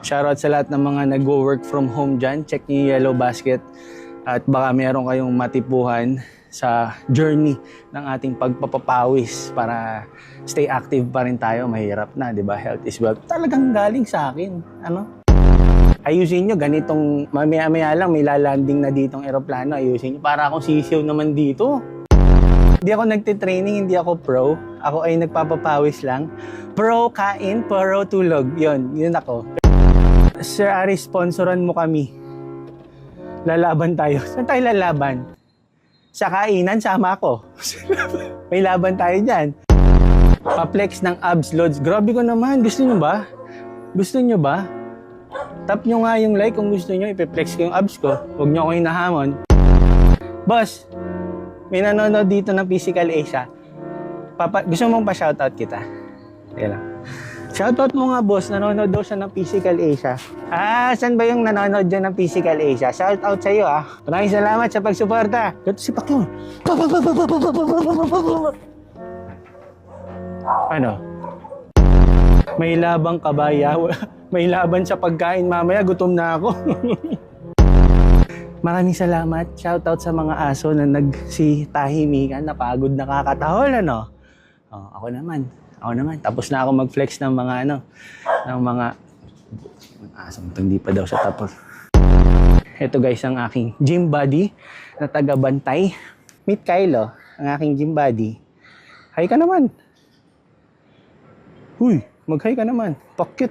Shoutout sa lahat ng mga nag-work from home dyan. Check nyo yung yellow basket at baka meron kayong matipuhan sa journey ng ating pagpapapawis para stay active pa rin tayo. Mahirap na, di ba? Health is wealth. Talagang galing sa akin. Ano? Ayusin nyo, ganitong mamaya-maya lang may lalanding na ditong eroplano. Ayusin nyo, para akong sisiw naman dito. Hindi ako nagtitraining, hindi ako pro. Ako ay nagpapapawis lang. Pro kain, pro tulog. Yun ako. Sir Ari, sponsoran mo kami. Lalaban tayo. Saan tayo lalaban? Sa kainan, sama ako. May laban tayo dyan. Pa-flex ng abs loads. Grabe ko naman. Gusto nyo ba? Gusto nyo ba? Tap nyo nga yung like kung gusto nyo. Ipe-flex ko yung abs ko. Huwag nyo ako hinahamon. Boss, may nanonood dito ng Physical Asia. Gusto mong pa-shoutout kita? Kaya lang. Shoutout mo nga, boss. Nanonood daw siya ng Physical Asia. Saan ba yung nanonood dyan ng Physical Asia? Shoutout sa iyo, Maraming salamat sa pagsuporta. Ito si Pacquiao. Ano? May labang kabaya. May laban sa pagkain. Mamaya, gutom na ako. Maraming salamat. Shoutout sa mga aso na nagsitahimikan, napagod, nakakatahol, ano? Ako naman. Tapos na ako mag-flex ng mga asam to, hindi pa daw siya tapos. Ito guys, ang aking gym buddy na taga-Bantay. Meet Kylo, ang aking gym buddy. Hi ka naman. Huy, mag-hi ka naman. Pakit.